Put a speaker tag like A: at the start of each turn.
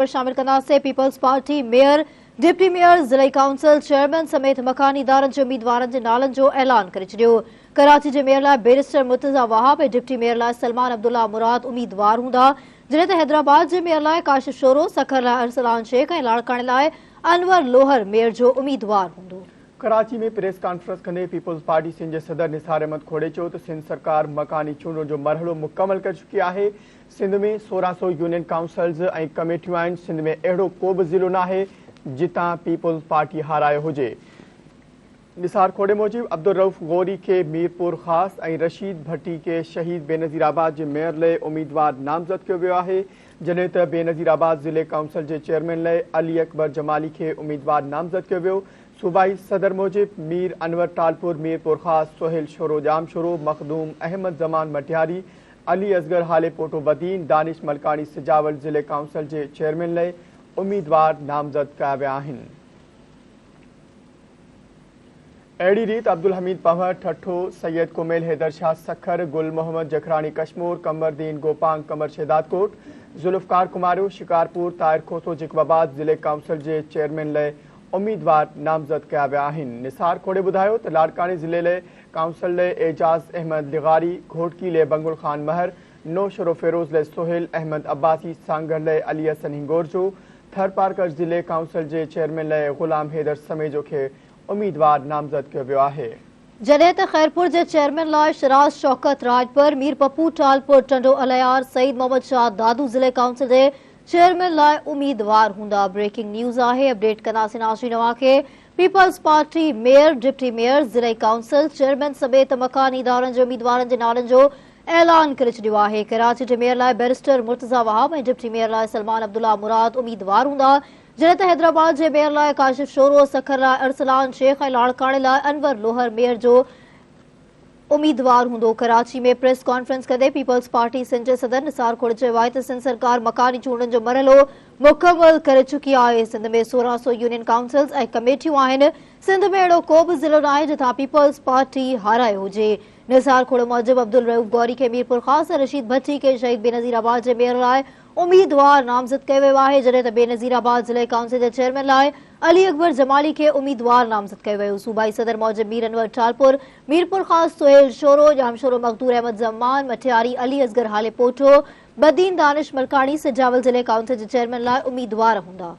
A: शामिल कंदासीं। People's Party mayor, deputy mayor, ज़िले काउंसिल चेयरमैन समेत मकानी इदारनि जे उम्मीदवारनि जे नालनि जो ऐलान करे छॾियो। कराची जे मेयर लाइ बैरिस्टर मुर्तज़ा वहाब ऐं डिप्टी मेयर लाइ सलमान अब्दुल्ला मुराद उम्मीदवार हूंदा, जॾहिं त हैदराबाद जे मेयर लाइ काशिफ शोरो, सखर लाइ अरसलान शेख ऐं लाड़काणे लाइ अनवर लोहर मेयर जो उम्मीदवार हूंदो।
B: कराची में प्रेस कॉन्फ्रेंस कंदे पीपल्स पार्टी सिंध जे सदर निसार अहमद खोड़े चयो त सिंध सरकार मकानी चूंडुनि जो मरहलो मुकमल करे चुकी आहे। सिंध में 1600 यूनियन काउंसिल्स ऐं कमेटियूं आहिनि। सिंध में अहिड़ो को बि ज़िलो नाहे जितां पीपल्स पार्टी हारायो हुजे। निसार खोड़े मूजिब अब्दुल रऊफ़ गौरी के मीरपुर ख़ास ऐं रशीद भट्टी के शहीद बेनज़ीराबाद जे मेयर लाइ उम्मीदवार नामज़द कयो वियो आहे, जॾहिं त बेनज़ीराबाद ज़िले काउंसिल जे चेयरमैन लाइ अली अकबर जमाली खे उम्मीदवार नामज़द कयो वियो। सूबाई सदर मूजिब मीर अनवर टालपुर मीरपुर ख़ास, सोहेल शोरो जाम शोरो, मखदूम अहमद ज़मान मटियारी, अली असगर हाले पोटो बदीन, दानिश मलकानी सिजावल ज़िले काउंसिल जे चेयरमैन लाइ उम्मीदवार नामज़द कया विया आहिनि। अहिड़ी रीति अब्दुल हमीद पंवर ठठो, सैयद कुमेल हैदर शाह सखर, गुल मोहम्मद जखरानी कश्मूर, कमरदीन गोपांग कमर शेदातकोट, जुल्फकार कुमारियो शिकारपुर, ताहिर खोसो जिकबाबाद ज़िले काउंसिल जे चेयरमैन लाइ उम्मीदवार नामज़द कया विया आहिनि। निसार खोड़े ॿुधायो त लाड़काणे ज़िले लाइ काउंसिल लाइ एजाज़ अहमद लिगारी, घोटकी लाइ बंगुल ख़ान महर, नौशरो फिरोज़ लाइ सोहेल अहमद अब्बासी, सांगर लाइ अली हसन हिंगोरजो, थर पार्कर ज़िले काउंसिल जे चेयरमैन लाइ ग़ुलाम हैदर समेजो खे उम्मीदवार नामज़द कयो वियो आहे।
A: जॾहिं त खैरपुर जे चेयरमैन लाइ शराज शौकत राजपुर, मीर पप्पू टालपुर, टंडो अलयार, सईद मोहम्मद शाह दादू ज़िले काउंसिल जे चेयरमैन लाइ उम्मीदवार हूंदा। ब्रेकिंग न्यूज़ आहे, अपडेट कंदासीं नाज़रीन अवां खे। People's Party mayor, deputy mayor, ज़िले काउंसिल चेयरमैन समेत मकानी इदारनि जे उम्मीदवारनि जे नालनि जो ऐलान करे छॾियो आहे। कराची जे मेयर लाइ बैरिस्टर मुर्तज़ा वहाब ऐं डिप्टी मेयर लाइ सलमान अब्दुल्ला मुराद उम्मीदवार हूंदा, जॾहिं त हैदराबाद जे मेयर लाइ काशिफ शोरो, सखर लाइ अरसलान शेख ऐं लाड़काणे लाइ अनवर लोहर मेयर जो उम्मीदवार हूंदो। कराची में प्रेस कॉन्फ्रेंस कंदे पीपल्स पार्टी सिंध जे सदर निसार खोड़े चयो आहे त सिंध सरकार मकानी चूंडुनि जो मरहलो मुकमल करे चुकी आहे। सिंध में 1600 यूनियन काउंसिल्स ऐं कमेटियूं आहिनि। सिंध में अहिड़ो को बि ज़िलो नाहे जितां पीपल्स पार्टी हारायो हुजे। निसार खोड़े मूजिब अब्दुल रऊफ़ गौरी खे मीरपुर ख़ास ऐं रशीद भट्टी खे शहीद बेनज़ीराबाद जे मेयर लाइ उम्मीदवार नामज़द कयो वियो आहे, जॾहिं त बेनज़ीराबाद ज़िले काउंसिल जे चेयरमैन लाइ अली अकबर जमाली खे उम्मीदवार नामज़द कयो वियो। सूबाई सदर मूजिब मीर अनवर टालपुर, मीरपुर ख़ास सोहेल शोरो, जाम शोरो मखदूर अहमद ज़मान मटियारी, अली असगर हाले पोठो, बदीन दानिश मलकानी सिजावल ज़िले काउंसिल जे चेयरमैन लाइ उम्मीदवार हूंदा।